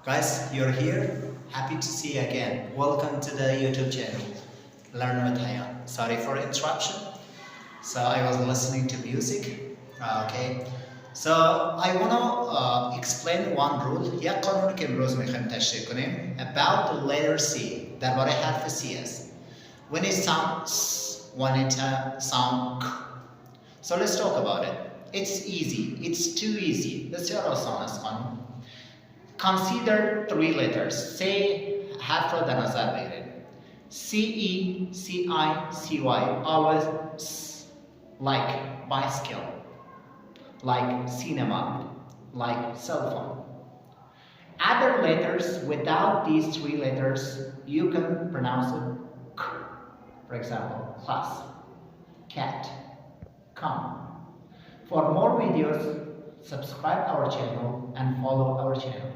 Guys, you're here. Happy to see you again. Welcome to the YouTube channel, Learn with Haya. Sorry for interruption. So I was listening to music. Okay. So I wanna explain one rule. یک قانون که امروز میخوایم تشریح کنیم about the letter C. درباره حرف C است. When it sounds, when it sound K. So let's talk about it. It's easy. It's too easy. بسیار آسان است قانون. Consider three letters. Say حرف را در نظر بگیرید. C E C I C Y. Always like bicycle, like cinema, like cell phone. Other letters without these three letters, you can pronounce it K. For example, class, cat, come. For more videos, subscribe our channel and follow our channel.